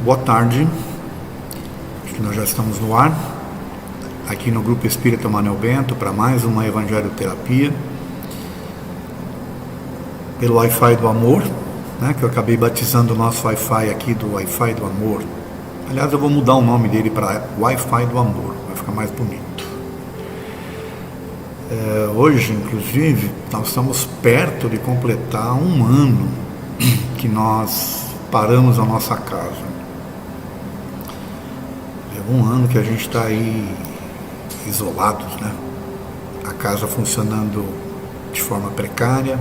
Boa tarde, nós já estamos no ar, aqui no Grupo Espírita Manuel Bento, para mais uma Evangelioterapia, pelo Wi-Fi do Amor, né, que eu acabei batizando o nosso Wi-Fi aqui do Wi-Fi do Amor. Aliás, eu vou mudar o nome dele para Wi-Fi do Amor, vai ficar mais bonito. Hoje, inclusive, nós estamos perto de completar um ano que nós paramos a nossa casa. Um ano que a gente está aí isolados, né? A casa funcionando de forma precária.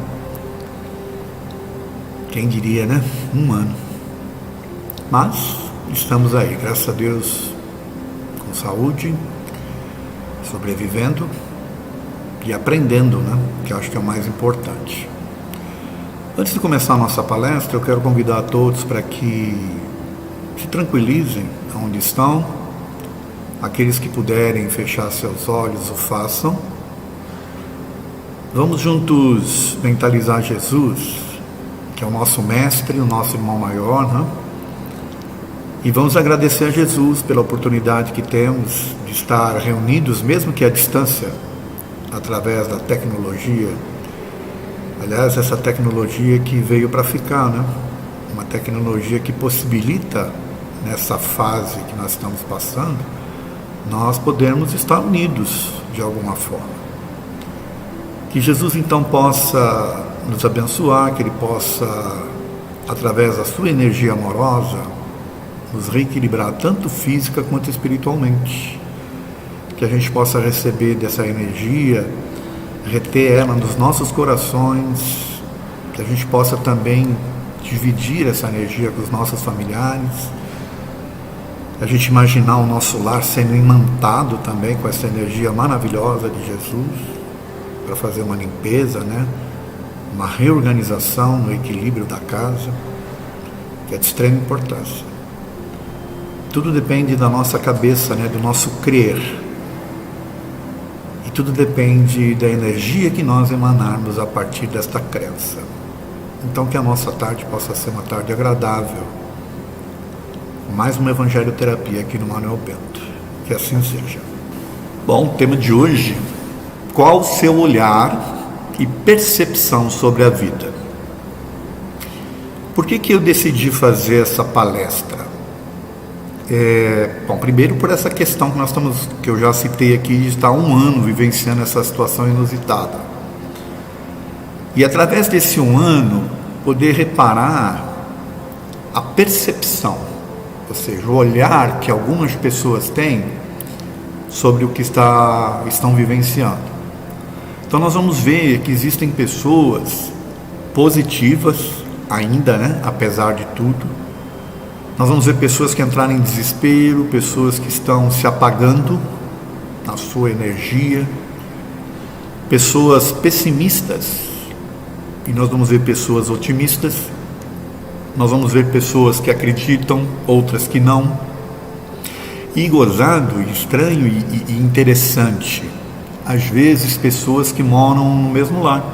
Quem diria, né? Um ano. Mas estamos aí, graças a Deus, com saúde, sobrevivendo e aprendendo, né? Que eu acho que é o mais importante. Antes de começar a nossa palestra, eu quero convidar a todos para que se tranquilizem onde estão. Aqueles que puderem fechar seus olhos, o façam. Vamos juntos mentalizar Jesus, que é o nosso mestre, o nosso irmão maior, né? E vamos agradecer a Jesus pela oportunidade que temos de estar reunidos, mesmo que à distância, através da tecnologia. Aliás, essa tecnologia que veio para ficar, né? Uma tecnologia que possibilita, nessa fase que nós estamos passando, nós podermos estar unidos de alguma forma. Que Jesus então possa nos abençoar, que Ele possa, através da sua energia amorosa, nos reequilibrar tanto física quanto espiritualmente. Que a gente possa receber dessa energia, reter ela nos nossos corações, que a gente possa também dividir essa energia com os nossos familiares, a gente imaginar o nosso lar sendo imantado também com essa energia maravilhosa de Jesus, para fazer uma limpeza, né? Uma reorganização no equilíbrio da casa, que é de extrema importância. Tudo depende da nossa cabeça, né? Do nosso crer. E tudo depende da energia que nós emanarmos a partir desta crença. Então que a nossa tarde possa ser uma tarde agradável. Mais uma Evangelioterapia aqui no Manuel Bento. Que assim seja. Bom, o tema de hoje: qual o seu olhar e percepção sobre a vida? Por que eu decidi fazer essa palestra? Bom, primeiro por essa questão que eu já citei aqui, de estar um ano vivenciando essa situação inusitada. E através desse um ano, poder reparar a percepção, ou seja, o olhar que algumas pessoas têm sobre o que estão vivenciando. Então nós vamos ver que existem pessoas positivas ainda, né? Apesar de tudo. Nós vamos ver pessoas que entraram em desespero, pessoas que estão se apagando na sua energia, pessoas pessimistas, e nós vamos ver pessoas otimistas. Nós vamos ver pessoas que acreditam, outras que não. E gozado, estranho e interessante, às vezes pessoas que moram no mesmo lar.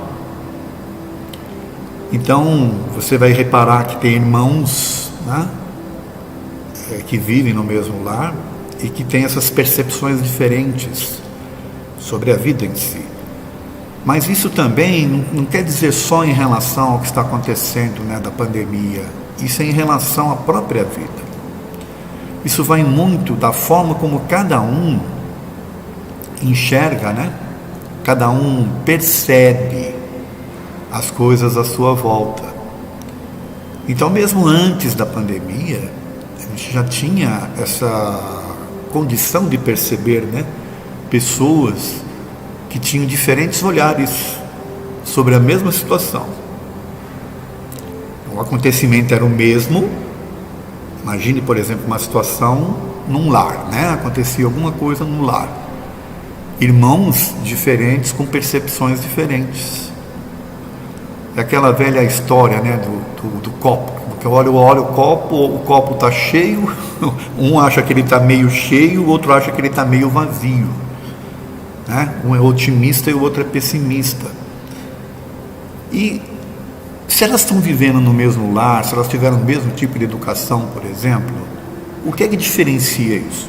Então você vai reparar que tem irmãos, né, que vivem no mesmo lar e que têm essas percepções diferentes sobre a vida em si. Mas isso também não quer dizer só em relação ao que está acontecendo, né, da pandemia. Isso é em relação à própria vida. Isso vai muito da forma como cada um enxerga, né? Cada um percebe as coisas à sua volta. Então, mesmo antes da pandemia, a gente já tinha essa condição de perceber, né, pessoas que tinham diferentes olhares sobre a mesma situação. O acontecimento era o mesmo. Imagine, por exemplo, uma situação num lar, né? Acontecia alguma coisa no lar. Irmãos diferentes com percepções diferentes. É aquela velha história, né, do copo. Porque eu olho o copo está cheio, um acha que ele está meio cheio, o outro acha que ele está meio vazio. Né? Um é otimista e o outro é pessimista. E Se elas estão vivendo no mesmo lar, se elas tiveram o mesmo tipo de educação, por exemplo, o que é que diferencia isso?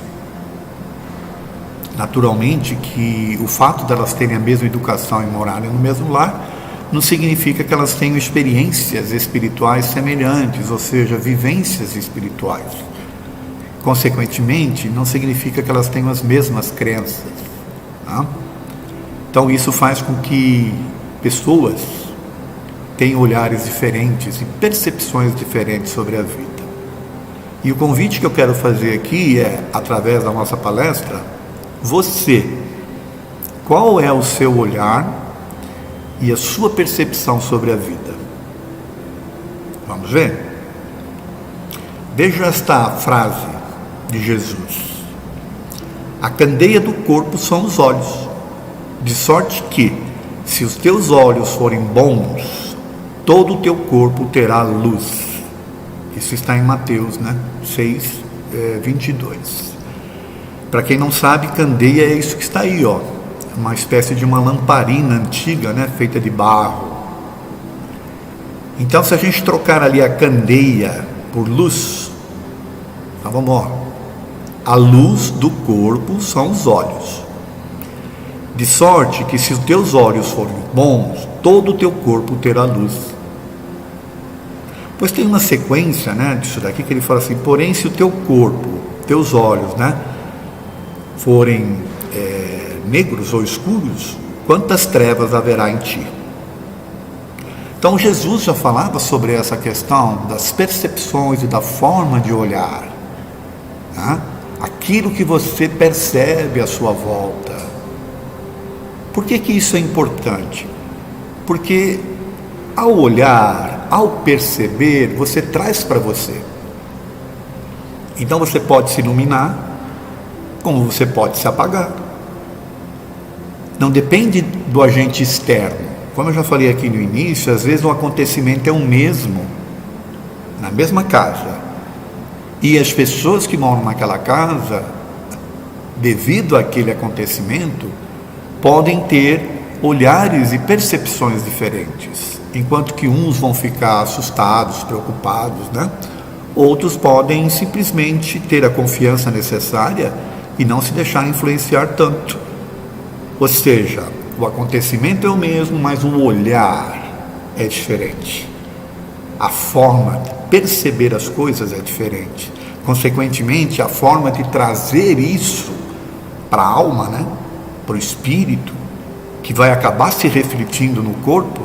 Naturalmente que o fato de elas terem a mesma educação e morarem no mesmo lar não significa que elas tenham experiências espirituais semelhantes, ou seja, vivências espirituais. Consequentemente, não significa que elas tenham as mesmas crenças. Tá? Então isso faz com que pessoas tenham olhares diferentes e percepções diferentes sobre a vida. E o convite que eu quero fazer aqui é, através da nossa palestra, você, qual é o seu olhar e a sua percepção sobre a vida? Vamos ver? Veja esta frase de Jesus: a candeia do corpo são os olhos, de sorte que, se os teus olhos forem bons, todo o teu corpo terá luz. Isso está em Mateus, 6, 22. Para quem não sabe, candeia é isso que está aí, ó. Uma espécie de uma lamparina antiga, feita de barro. Então, se a gente trocar ali a candeia por luz, então vamos lá. A luz do corpo são os olhos. De sorte que, se os teus olhos forem bons, todo o teu corpo terá luz. Pois tem uma sequência, disso daqui, que ele fala assim: porém, se o teu corpo, teus olhos, forem negros ou escuros, quantas trevas haverá em ti? Então Jesus já falava sobre essa questão das percepções e da forma de olhar, aquilo que você percebe à sua volta. Por que isso é importante? Porque ao olhar, ao perceber, você traz para você. Então você pode se iluminar, como você pode se apagar. Não depende do agente externo. Como eu já falei aqui no início, às vezes o acontecimento é o mesmo, na mesma casa. E as pessoas que moram naquela casa, devido àquele acontecimento, podem ter olhares e percepções diferentes. Enquanto que uns vão ficar assustados, preocupados, Outros podem simplesmente ter a confiança necessária e não se deixar influenciar tanto. Ou seja, o acontecimento é o mesmo, mas o olhar é diferente. A forma de perceber as coisas é diferente. Consequentemente, a forma de trazer isso para a alma, para o espírito, que vai acabar se refletindo no corpo,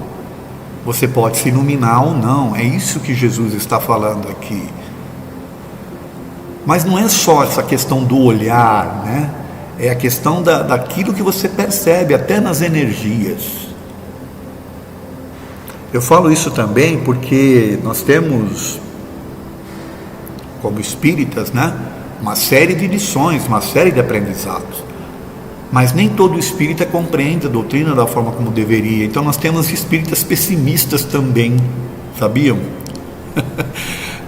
você pode se iluminar ou não. É isso que Jesus está falando aqui. Mas não é só essa questão do olhar, É a questão daquilo que você percebe, até nas energias. Eu falo isso também porque nós temos, como espíritas, uma série de lições, uma série de aprendizados. Mas nem todo espírita compreende a doutrina da forma como deveria. Então nós temos espíritas pessimistas também, sabiam?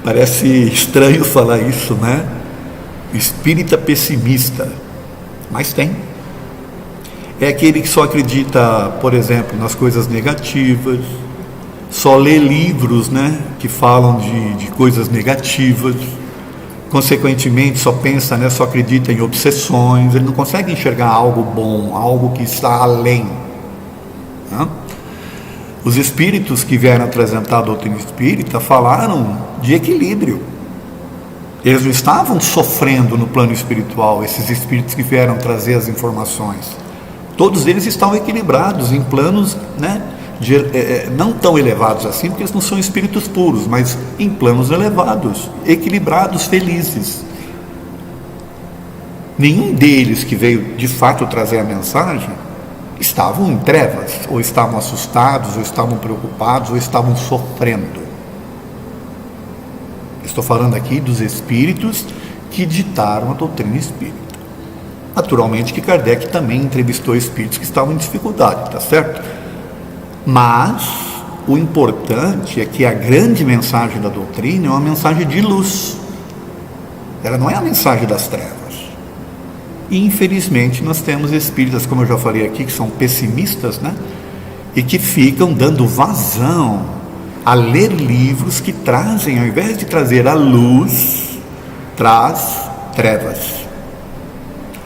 Parece estranho falar isso, Espírita pessimista, mas tem. É aquele que só acredita, por exemplo, nas coisas negativas, só lê livros, que falam de coisas negativas, consequentemente só pensa, só acredita em obsessões, ele não consegue enxergar algo bom, algo que está além. Os espíritos que vieram apresentar a doutrina espírita falaram de equilíbrio. Eles não estavam sofrendo no plano espiritual, esses espíritos que vieram trazer as informações. Todos eles estão equilibrados em planos, não tão elevados assim, porque eles não são espíritos puros, mas em planos elevados, equilibrados, felizes. Nenhum deles que veio de fato trazer a mensagem estavam em trevas, ou estavam assustados, ou estavam preocupados, ou estavam sofrendo. Estou falando aqui dos espíritos que ditaram a doutrina espírita. Naturalmente que Kardec também entrevistou espíritos que estavam em dificuldade, tá certo? Mas o importante é que a grande mensagem da doutrina é uma mensagem de luz. Ela não é a mensagem das trevas. E infelizmente nós temos espíritas, como eu já falei aqui, que são pessimistas, e que ficam dando vazão a ler livros que trazem, ao invés de trazer a luz, traz trevas.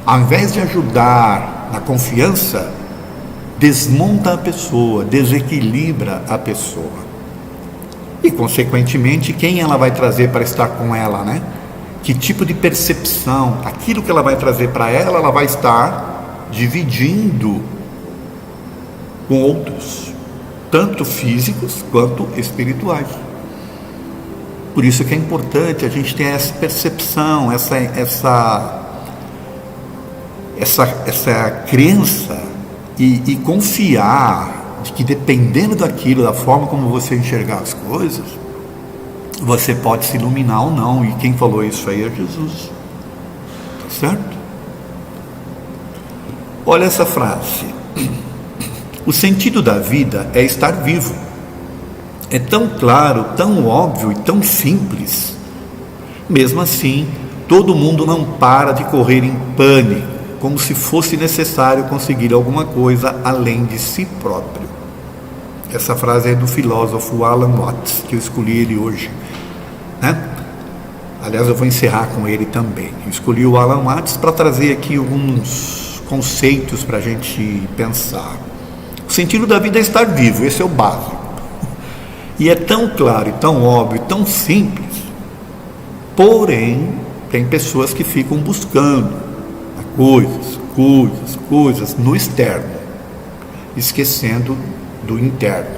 Ao invés de ajudar na confiança, desmonta a pessoa, desequilibra a pessoa. E, consequentemente, quem ela vai trazer para estar com ela, né? Que tipo de percepção, aquilo que ela vai trazer para ela, ela vai estar dividindo com outros, tanto físicos quanto espirituais. Por isso que é importante a gente ter essa percepção, essa crença e confiar de que, dependendo daquilo, da forma como você enxergar as coisas, você pode se iluminar ou não. E quem falou isso aí é Jesus, tá certo? Olha essa frase: o sentido da vida é estar vivo. É tão claro, tão óbvio e tão simples. Mesmo assim, todo mundo não para de correr em pânico, como se fosse necessário conseguir alguma coisa além de si próprio. Essa frase é do filósofo Alan Watts, que eu escolhi ele hoje, né? Aliás, eu vou encerrar com ele também. Eu escolhi o Alan Watts para trazer aqui alguns conceitos para a gente pensar. O sentido da vida é estar vivo, esse é o básico. E é tão claro, e tão óbvio, tão simples. Porém, tem pessoas que ficam buscando coisas no externo, esquecendo do interno,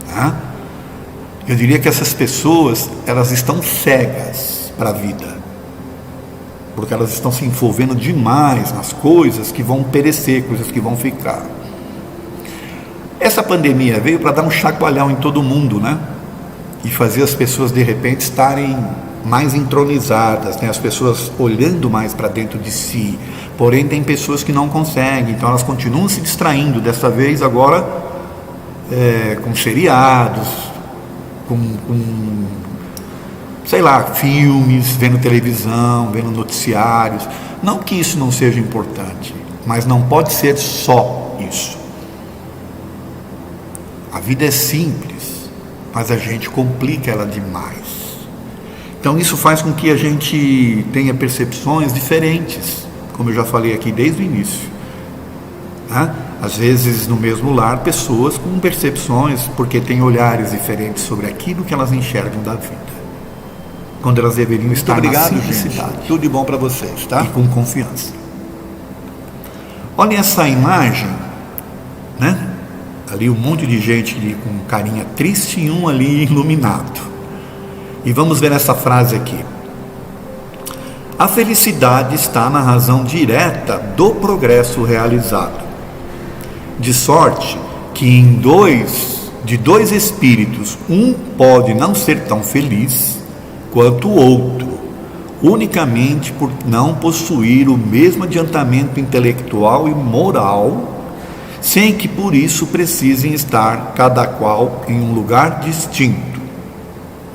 né? Eu diria que essas pessoas, elas estão cegas para a vida, porque elas estão se envolvendo demais nas coisas que vão perecer, coisas que vão ficar. Essa pandemia veio para dar um chacoalhão em todo mundo, né? E fazer as pessoas de repente estarem mais entronizadas, né? As pessoas olhando mais para dentro de si. Porém, tem pessoas que não conseguem, então elas continuam se distraindo, dessa vez agora com seriados, com sei lá, filmes, vendo televisão, vendo noticiários. Não que isso não seja importante, mas não pode ser só isso. A vida é simples, mas a gente complica ela demais. Então isso faz com que a gente tenha percepções diferentes, como eu já falei aqui desde o início, né? Às vezes no mesmo lar, pessoas com percepções, porque têm olhares diferentes sobre aquilo que elas enxergam da vida, quando elas deveriam estar na simplicidade. Gente. Tudo de bom para vocês, tá? E com confiança. Olhem essa imagem, né? Ali um monte de gente ali com carinha triste e um ali iluminado. E vamos ver essa frase aqui: a felicidade está na razão direta do progresso realizado, de sorte que de dois espíritos, um pode não ser tão feliz quanto o outro, unicamente por não possuir o mesmo adiantamento intelectual e moral, sem que por isso precisem estar cada qual em um lugar distinto.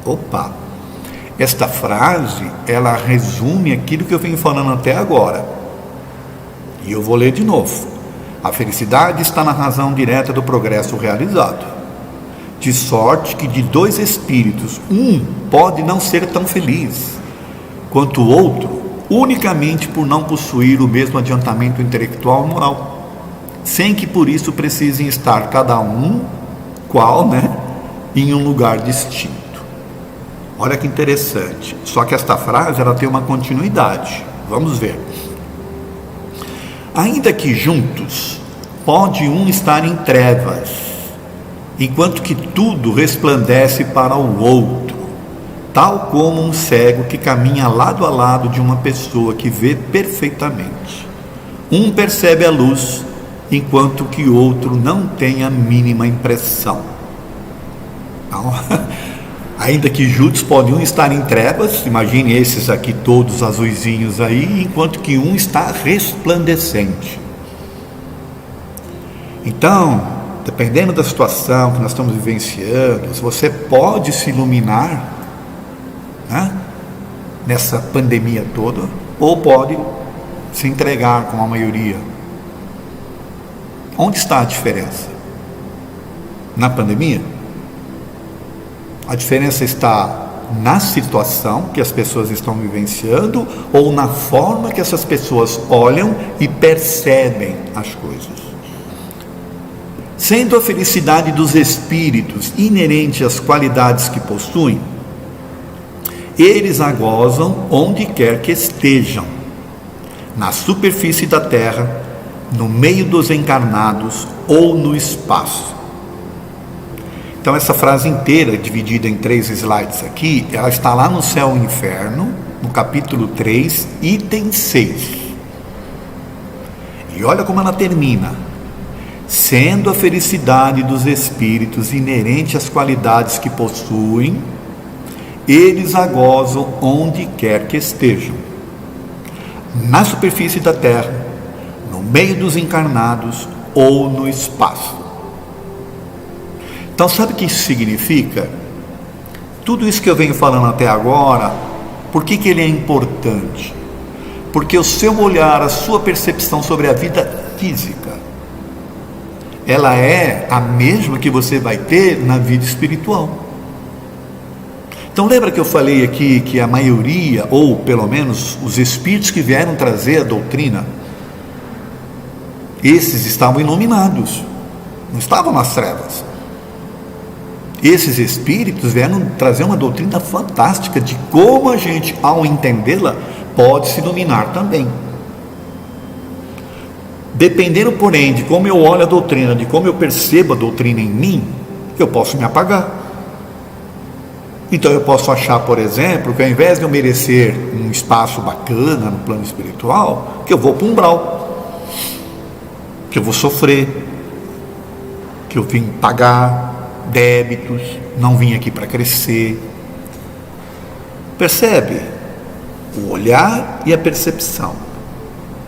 Opa! Esta frase, ela resume aquilo que eu venho falando até agora. E eu vou ler de novo. A felicidade está na razão direta do progresso realizado, de sorte que de dois espíritos, um pode não ser tão feliz quanto o outro, unicamente por não possuir o mesmo adiantamento intelectual e moral, sem que por isso precisem estar cada um, em um lugar distinto. Olha que interessante. Só que esta frase, ela tem uma continuidade. Vamos ver. Ainda que juntos, pode um estar em trevas, enquanto que tudo resplandece para o outro, tal como um cego que caminha lado a lado de uma pessoa que vê perfeitamente. Um percebe a luz, enquanto que o outro não tem a mínima impressão. Então, ainda que juntos podem um estar em trevas, imagine esses aqui todos azuizinhos aí, enquanto que um está resplandecente. Então, dependendo da situação que nós estamos vivenciando, você pode se iluminar, né, nessa pandemia toda, ou pode se entregar com a maioria. Onde está a diferença? Na pandemia? A diferença está na situação que as pessoas estão vivenciando ou na forma que essas pessoas olham e percebem as coisas. Sendo a felicidade dos espíritos inerente às qualidades que possuem, eles a gozam onde quer que estejam, na superfície da terra, no meio dos encarnados ou no espaço. Então essa frase inteira, dividida em 3 slides aqui, ela está lá no Céu e Inferno, no capítulo 3, item 6. E olha como ela termina. Sendo a felicidade dos espíritos inerente às qualidades que possuem, eles a gozam onde quer que estejam, na superfície da terra, no meio dos encarnados ou no espaço. Então sabe o que isso significa? Tudo isso que eu venho falando até agora, por que ele é importante? Porque o seu olhar, a sua percepção sobre a vida física, ela é a mesma que você vai ter na vida espiritual. Então lembra que eu falei aqui que a maioria, ou pelo menos os espíritos que vieram trazer a doutrina, esses estavam iluminados, não estavam nas trevas. Esses espíritos vieram trazer uma doutrina fantástica de como a gente, ao entendê-la, pode se iluminar também. Dependendo, porém, de como eu olho a doutrina, de como eu percebo a doutrina em mim, eu posso me apagar. Então eu posso achar, por exemplo, que ao invés de eu merecer um espaço bacana no plano espiritual, que eu vou para um umbral, que eu vou sofrer, que eu vim pagar débitos, não vim aqui para crescer. Percebe? O olhar e a percepção.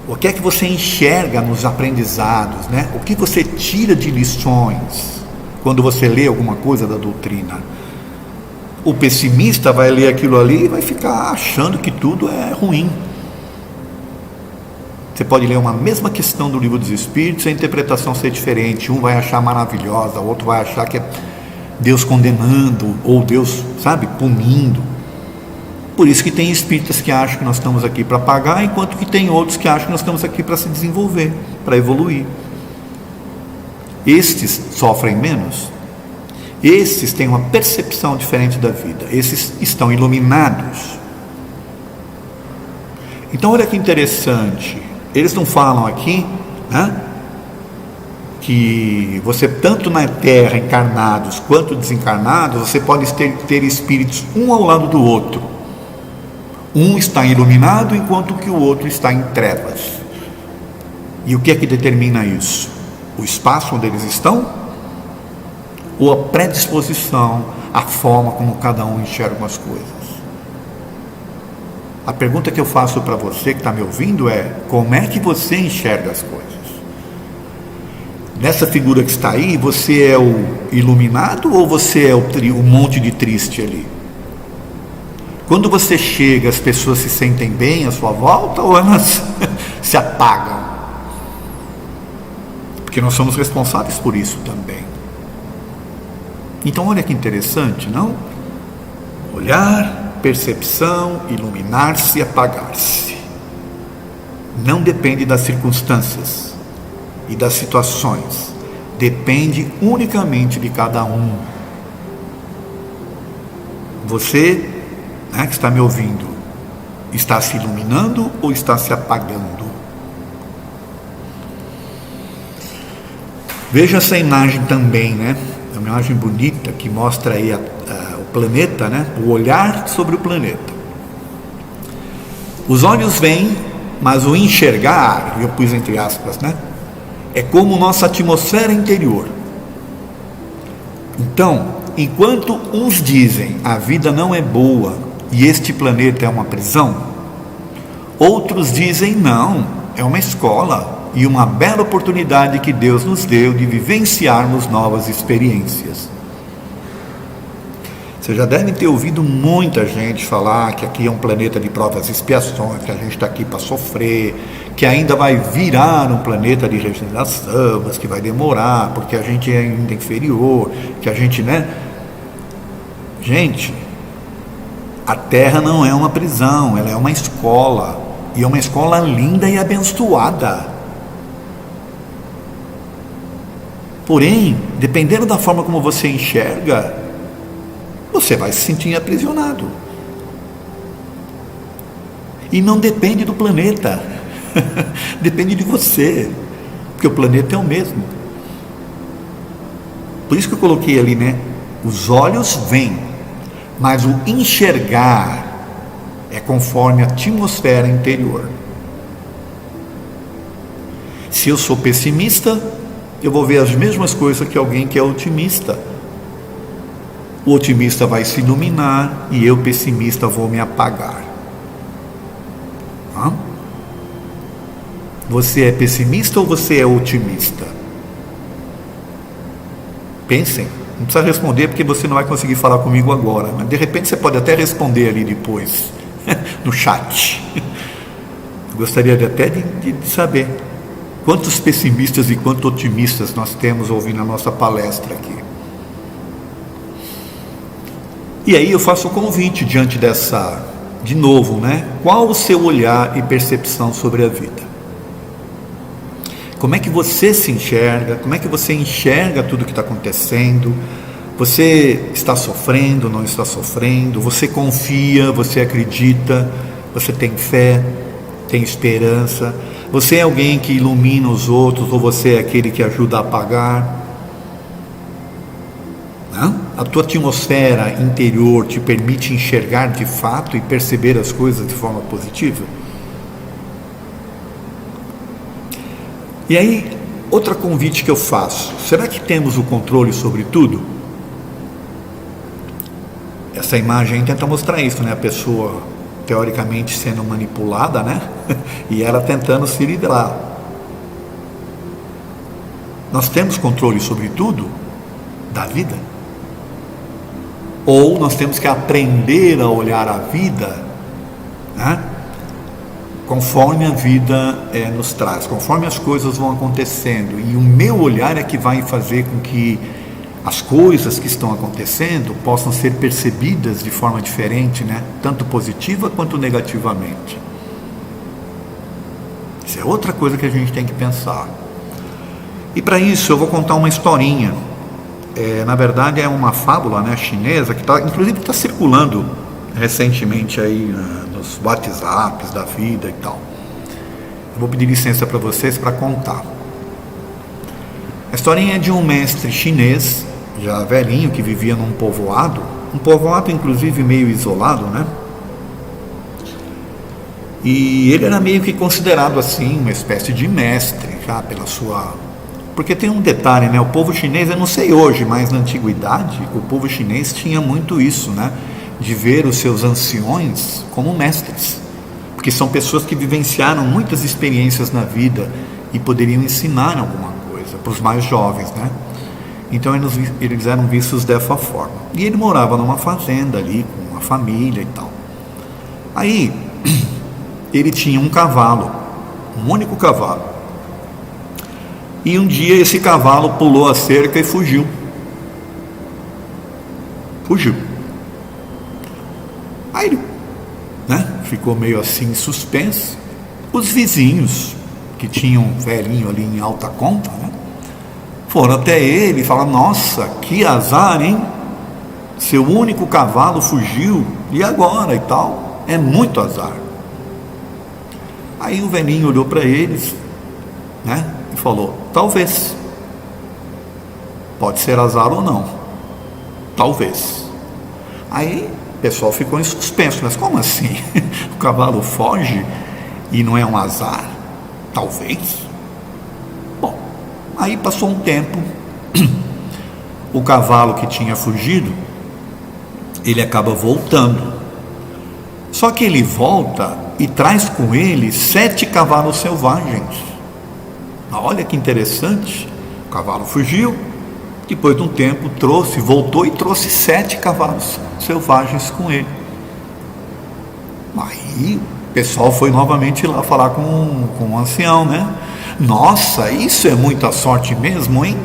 O que é que você enxerga nos aprendizados, né? O que você tira de lições quando você lê alguma coisa da doutrina? O pessimista vai ler aquilo ali e vai ficar achando que tudo é ruim. Você pode ler uma mesma questão do Livro dos Espíritos e a interpretação ser diferente. Um vai achar maravilhosa, o outro vai achar que é Deus condenando, ou Deus, sabe, punindo. Por isso que tem espíritas que acham que nós estamos aqui para pagar, enquanto que tem outros que acham que nós estamos aqui para se desenvolver, para evoluir. Estes sofrem menos. Estes têm uma percepção diferente da vida. Esses estão iluminados. Então olha que interessante. Eles não falam aqui, né, que você, tanto na terra, encarnados quanto desencarnados, você pode ter espíritos um ao lado do outro. Um está iluminado enquanto que o outro está em trevas. E o que é que determina isso? O espaço onde eles estão? Ou a predisposição, a forma como cada um enxerga as coisas? A pergunta que eu faço para você que está me ouvindo é: como é que você enxerga as coisas? Nessa figura que está aí, você é o iluminado ou você é o monte de triste ali? Quando você chega, as pessoas se sentem bem à sua volta ou elas se apagam? Porque nós somos responsáveis por isso também. Então olha que interessante, não? Olhar, percepção, iluminar-se e apagar-se. Não depende das circunstâncias e das situações. Depende unicamente de cada um. Você, né, que está me ouvindo, está se iluminando ou está se apagando? Veja essa imagem também, né? É uma imagem bonita que mostra aí o planeta, né? O olhar sobre o planeta. Os olhos veem, mas o enxergar, eu pus entre aspas, né? É como nossa atmosfera interior. Então, enquanto uns dizem a vida não é boa e este planeta é uma prisão, outros dizem não, é uma escola e uma bela oportunidade que Deus nos deu de vivenciarmos novas experiências. Você já deve ter ouvido muita gente falar que aqui é um planeta de provas e expiações, que a gente está aqui para sofrer, que ainda vai virar um planeta de regeneração, mas que vai demorar, porque a gente é ainda inferior, que a gente, né? Gente, a Terra não é uma prisão, ela é uma escola, e é uma escola linda e abençoada. Porém, dependendo da forma como você enxerga, você vai se sentir aprisionado. E não depende do planeta, depende de você, porque o planeta é o mesmo. Por isso que eu coloquei ali, né? Os olhos veem, mas o enxergar é conforme a atmosfera interior. Se eu sou pessimista, eu vou ver as mesmas coisas que alguém que é otimista. O otimista vai se iluminar e eu, pessimista, vou me apagar. Você é pessimista ou você é otimista? Pensem, não precisa responder porque você não vai conseguir falar comigo agora, mas de repente você pode até responder ali depois, no chat. Eu gostaria até de saber quantos pessimistas e quantos otimistas nós temos ouvindo a nossa palestra aqui. E aí eu faço o convite diante dessa, de novo, né? Qual o seu olhar e percepção sobre a vida? Como é que você se enxerga? Como é que você enxerga tudo que está acontecendo? Você está sofrendo, não está sofrendo? Você confia, você acredita, você tem fé, tem esperança? Você é alguém que ilumina os outros ou você é aquele que ajuda a apagar? A tua atmosfera interior te permite enxergar de fato e perceber as coisas de forma positiva? E aí, outro convite que eu faço: será que temos o controle sobre tudo? Essa imagem tenta mostrar isso, né? A pessoa teoricamente sendo manipulada, né? E ela tentando se livrar. Nós temos controle sobre tudo da vida? Ou nós temos que aprender a olhar a vida, né? Conforme a vida nos traz, conforme as coisas vão acontecendo, e o meu olhar é que vai fazer com que as coisas que estão acontecendo possam ser percebidas de forma diferente, né? Tanto positiva quanto negativamente. Isso é outra coisa que a gente tem que pensar. E para isso eu vou contar uma historinha. Na verdade é uma fábula, né, chinesa, que inclusive está circulando recentemente aí nos WhatsApps da vida e tal. Eu vou pedir licença para vocês para contar. A historinha é de um mestre chinês, já velhinho, que vivia num povoado inclusive meio isolado, né? E ele era meio que considerado assim, uma espécie de mestre, já pela sua... Porque tem um detalhe, né? O povo chinês, eu não sei hoje, mas na antiguidade, o povo chinês tinha muito isso, né? De ver os seus anciões como mestres. Porque são pessoas que vivenciaram muitas experiências na vida e poderiam ensinar alguma coisa para os mais jovens, né? Então eles eram vistos dessa forma. E ele morava numa fazenda ali, com uma família e tal. Aí, ele tinha um cavalo, um único cavalo. E um dia esse cavalo pulou a cerca e fugiu. Aí ele, né, ficou meio assim suspenso. Os vizinhos, que tinham um velhinho ali em alta conta, né, foram até ele e falaram: nossa, que azar, hein? Seu único cavalo fugiu, e agora e tal? É muito azar. Aí o velhinho olhou para eles, né, e falou: talvez. Pode ser azar ou não. Talvez. Aí o pessoal ficou em suspenso. Mas como assim? O cavalo foge e não é um azar? Talvez. Bom, aí passou um tempo. O cavalo que tinha fugido, ele acaba voltando. Só que ele volta e traz com ele 7 cavalos selvagens. Olha que interessante. O cavalo fugiu, depois de um tempo voltou e trouxe 7 cavalos selvagens com ele. Aí o pessoal foi novamente lá falar com o ancião, né? Nossa, isso é muita sorte mesmo, hein?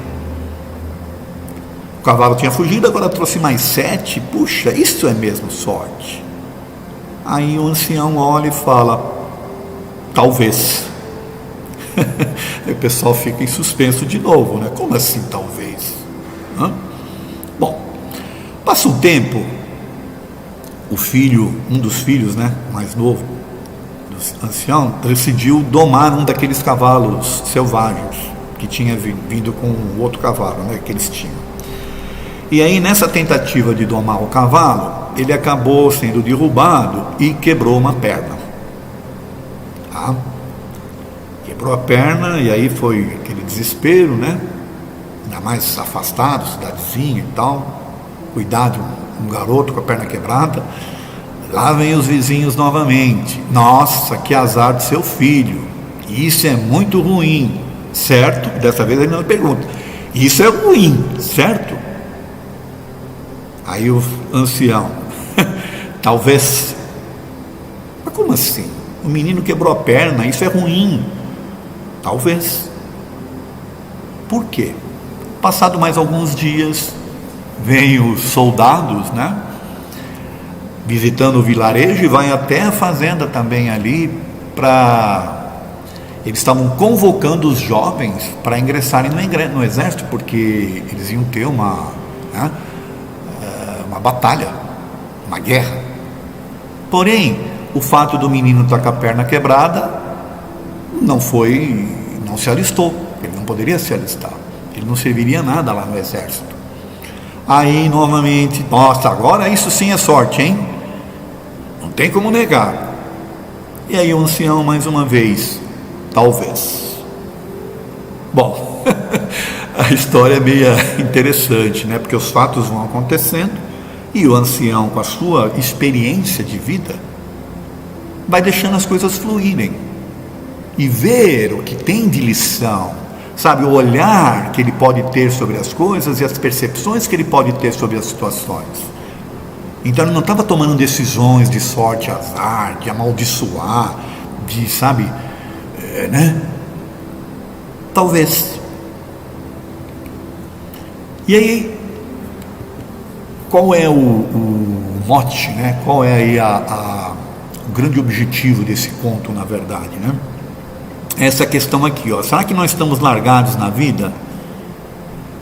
O cavalo tinha fugido, agora trouxe mais 7, puxa, isso é mesmo sorte. Aí o ancião olha e fala, talvez. Aí o pessoal fica em suspenso de novo, né? Como assim talvez? Hã? Bom, passa um tempo, o filho, um dos filhos, né, mais novo, do ancião, decidiu domar um daqueles cavalos selvagens que tinha vindo com o outro cavalo, né, que eles tinham. E aí, nessa tentativa de domar o cavalo, ele acabou sendo derrubado e quebrou uma perna. Tá? Quebrou a perna e aí foi aquele desespero, né? Ainda mais afastado, cidadezinha e tal. Cuidado, um garoto com a perna quebrada. Lá vem os vizinhos novamente. Nossa, que azar do seu filho. Isso é muito ruim, certo? Dessa vez ele não pergunta. Isso é ruim, certo? Aí o ancião, talvez. Mas como assim? O menino quebrou a perna, isso é ruim. Talvez. Por quê? Passado mais alguns dias, vêm os soldados, né? Visitando o vilarejo e vai até a fazenda também ali para... Eles estavam convocando os jovens para ingressarem no exército, porque eles iam ter uma batalha, uma guerra. Porém, o fato do menino estar com a perna quebrada não se alistou. Ele não poderia se alistar. Ele não serviria nada lá no exército. Aí, novamente, nossa, agora isso sim é sorte, hein? Não tem como negar. E aí o ancião, mais uma vez, talvez. Bom, a história é meio interessante, né? Porque os fatos vão acontecendo e o ancião, com a sua experiência de vida, vai deixando as coisas fluírem e ver o que tem de lição, sabe, o olhar que ele pode ter sobre as coisas e as percepções que ele pode ter sobre as situações. Então ele não estava tomando decisões de sorte, azar, de amaldiçoar, de, sabe, né? Talvez. E aí, qual é o mote, né? Qual é aí o grande objetivo desse conto, na verdade, né? Essa questão aqui, ó. Será que nós estamos largados na vida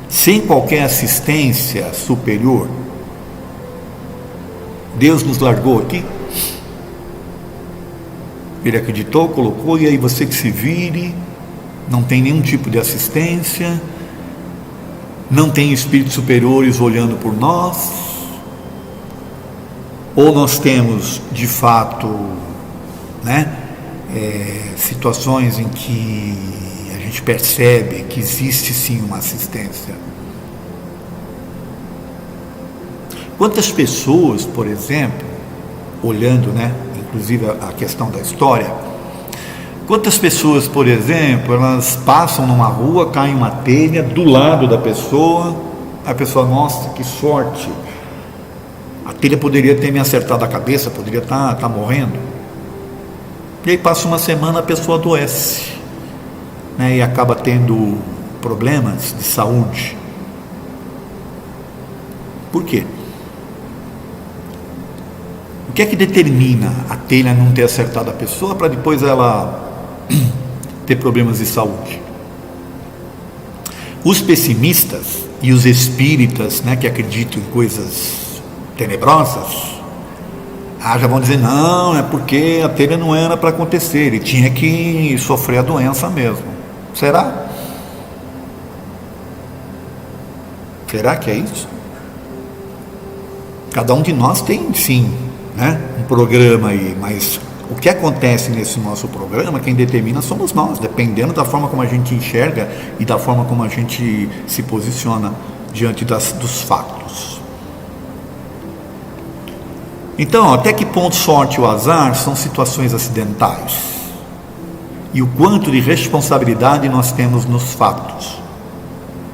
sem qualquer assistência superior? Deus nos largou aqui? Ele acreditou, colocou, e aí você que se vire, não tem nenhum tipo de assistência, não tem espíritos superiores olhando por nós, ou nós temos de fato, né, situações em que a gente percebe que existe sim uma assistência. Quantas pessoas, por exemplo, olhando, né, inclusive a questão da história, quantas pessoas, por exemplo, elas passam numa rua, cai uma telha do lado da pessoa, a pessoa, nossa, que sorte, a telha poderia ter me acertado a cabeça, poderia estar morrendo. E aí passa uma semana, a pessoa adoece, né, e acaba tendo problemas de saúde. Por quê? O que é que determina a telha não ter acertado a pessoa para depois ela ter problemas de saúde? Os pessimistas e os espíritas, né, que acreditam em coisas tenebrosas, já vão dizer, não, é porque a telha não era para acontecer, ele tinha que sofrer a doença mesmo. Será? Será que é isso? Cada um de nós tem, sim, né, um programa aí, mas o que acontece nesse nosso programa, quem determina somos nós, dependendo da forma como a gente enxerga e da forma como a gente se posiciona diante dos fatos. Então, até que ponto sorte ou azar são situações acidentais? E o quanto de responsabilidade nós temos nos fatos?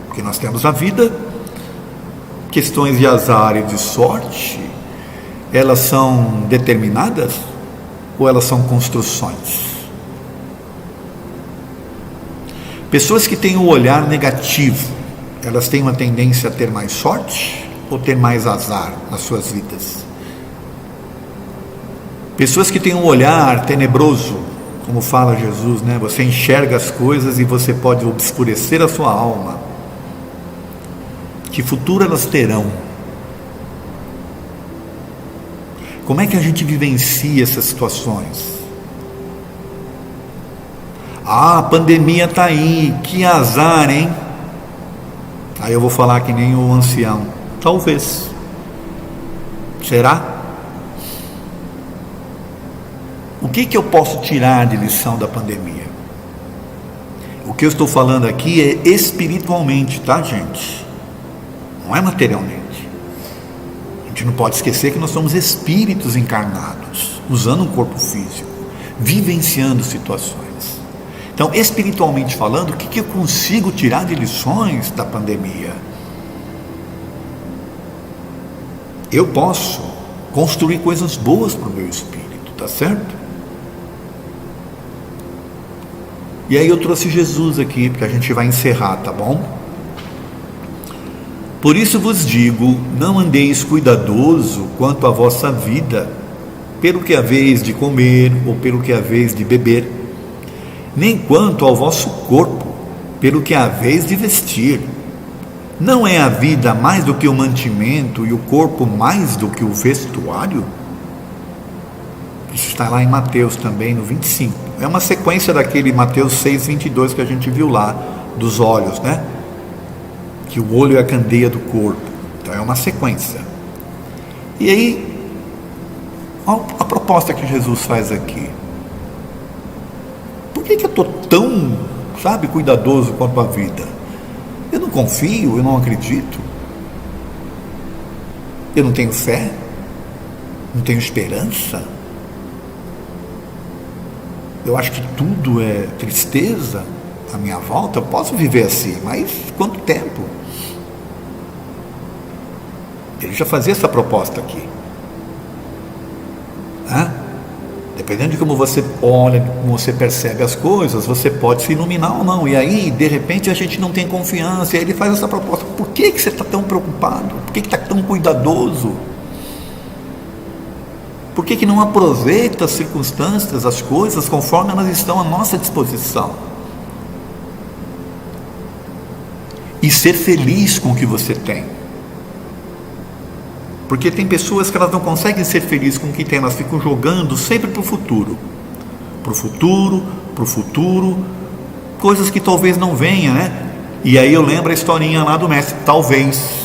Porque nós temos a vida, questões de azar e de sorte, elas são determinadas ou elas são construções? Pessoas que têm um olhar negativo elas têm uma tendência a ter mais sorte ou ter mais azar nas suas vidas? Pessoas que têm um olhar tenebroso, como fala Jesus, né? Você enxerga as coisas e você pode obscurecer a sua alma. Que futuro elas terão? Como é que a gente vivencia essas situações? Ah, a pandemia está aí, que azar, hein? Aí eu vou falar que nem o ancião. Talvez. Será? O que eu posso tirar de lição da pandemia? O que eu estou falando aqui é espiritualmente, tá, gente? Não é materialmente. A gente não pode esquecer que nós somos espíritos encarnados, usando um corpo físico, vivenciando situações. Então, espiritualmente falando, o que eu consigo tirar de lições da pandemia? Eu posso construir coisas boas para o meu espírito, tá certo? E aí eu trouxe Jesus aqui, porque a gente vai encerrar, tá bom? Por isso vos digo, não andeis cuidadoso quanto à vossa vida, pelo que haveis de comer ou pelo que haveis de beber, nem quanto ao vosso corpo, pelo que haveis de vestir. Não é a vida mais do que o mantimento e o corpo mais do que o vestuário? Isso está lá em Mateus também, no 25. É uma sequência daquele Mateus 6, 22 que a gente viu lá, dos olhos, né? Que o olho é a candeia do corpo. Então é uma sequência. E aí, a proposta que Jesus faz aqui. Por que eu estou tão, cuidadoso quanto a vida? Eu não confio, eu não acredito. Eu não tenho fé. Não tenho esperança. Eu acho que tudo é tristeza à minha volta. Eu posso viver assim, mas quanto tempo? Ele já fazia essa proposta aqui. Dependendo de como você olha, como você percebe as coisas, você pode se iluminar ou não. E aí, de repente, a gente não tem confiança. E aí ele faz essa proposta. Por que você está tão preocupado? Por que está tão cuidadoso? Por que não aproveita as circunstâncias, as coisas, conforme elas estão à nossa disposição? E ser feliz com o que você tem. Porque tem pessoas que elas não conseguem ser felizes com o que tem, elas ficam jogando sempre para o futuro. Para o futuro, coisas que talvez não venham, né? E aí eu lembro a historinha lá do mestre, talvez.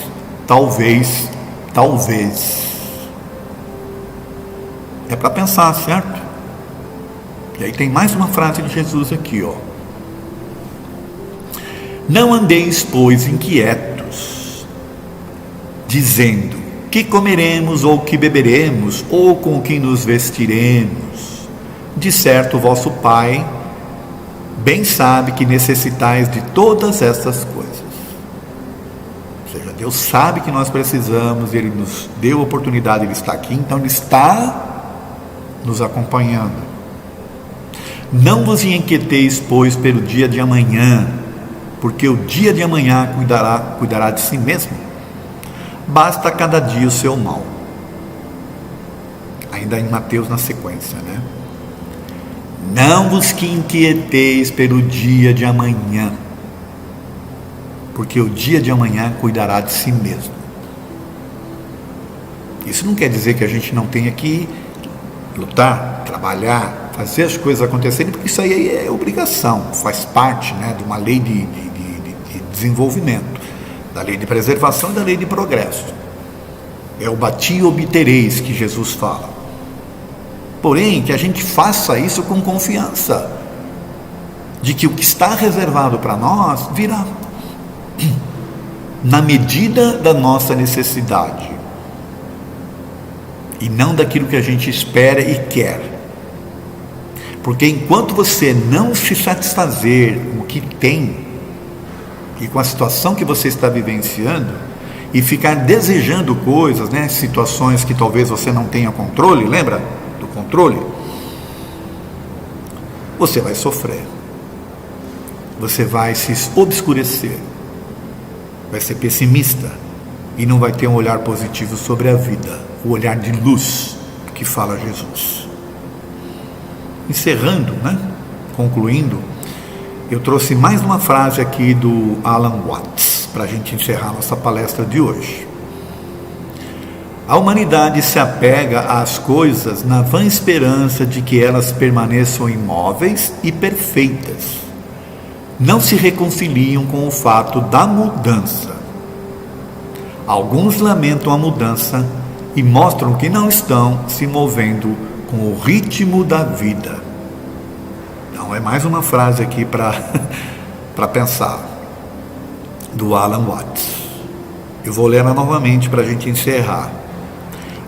É para pensar, certo? E aí tem mais uma frase de Jesus aqui, ó. Não andeis, pois, inquietos, dizendo, que comeremos, ou que beberemos, ou com que nos vestiremos? De certo, vosso Pai bem sabe que necessitais de todas essas coisas. Ou seja, Deus sabe que nós precisamos, Ele nos deu a oportunidade, Ele está aqui, então Ele está nos acompanhando. Não vos inquieteis, pois, pelo dia de amanhã, porque o dia de amanhã cuidará de si mesmo. Basta cada dia o seu mal. Ainda em Mateus na sequência, né? Não vos que inquieteis pelo dia de amanhã, porque o dia de amanhã cuidará de si mesmo. Isso não quer dizer que a gente não tenha que lutar, trabalhar, fazer as coisas acontecerem, porque isso aí é obrigação, faz parte, né, de uma lei de desenvolvimento, da lei de preservação e da lei de progresso. É o bati e obtereis que Jesus fala. Porém, que a gente faça isso com confiança, de que o que está reservado para nós virá, na medida da nossa necessidade, e não daquilo que a gente espera e quer. Porque enquanto você não se satisfazer com o que tem, e com a situação que você está vivenciando, e ficar desejando coisas, né, situações que talvez você não tenha controle, lembra do controle? Você vai sofrer, você vai se obscurecer, vai ser pessimista e não vai ter um olhar positivo sobre a vida, o olhar de luz que fala Jesus. Encerrando, concluindo, eu trouxe mais uma frase aqui do Alan Watts para a gente encerrar nossa palestra de hoje. A humanidade se apega às coisas na vã esperança de que elas permaneçam imóveis e perfeitas. Não se reconciliam com o fato da mudança. Alguns lamentam a mudança e mostram que não estão se movendo com o ritmo da vida. Então é mais uma frase aqui para pensar, do Alan Watts. Eu vou ler ela novamente para a gente encerrar.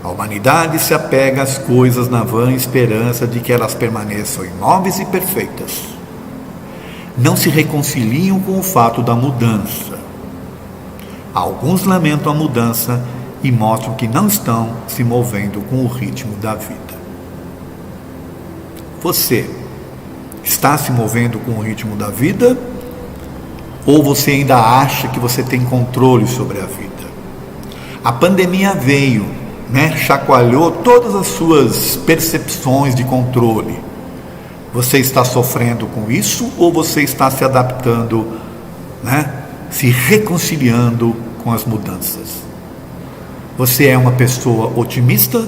A humanidade se apega às coisas na vã esperança de que elas permaneçam imóveis e perfeitas. Não se reconciliam com o fato da mudança. Alguns lamentam a mudança e mostram que não estão se movendo com o ritmo da vida. Você está se movendo com o ritmo da vida? Ou você ainda acha que você tem controle sobre a vida? A pandemia veio, chacoalhou todas as suas percepções de controle. Você está sofrendo com isso ou você está se adaptando, se reconciliando com as mudanças? Você é uma pessoa otimista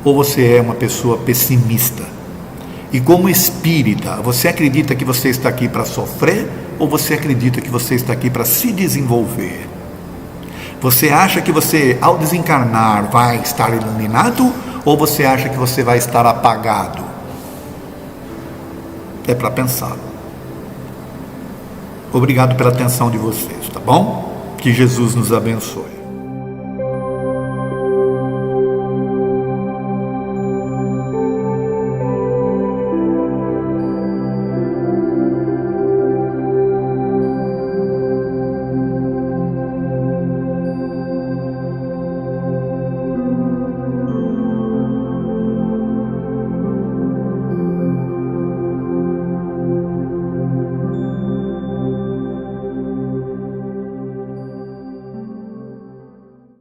ou você é uma pessoa pessimista? E como espírita, você acredita que você está aqui para sofrer ou você acredita que você está aqui para se desenvolver? Você acha que você, ao desencarnar, vai estar iluminado ou você acha que você vai estar apagado? É para pensar. Obrigado pela atenção de vocês, tá bom? Que Jesus nos abençoe.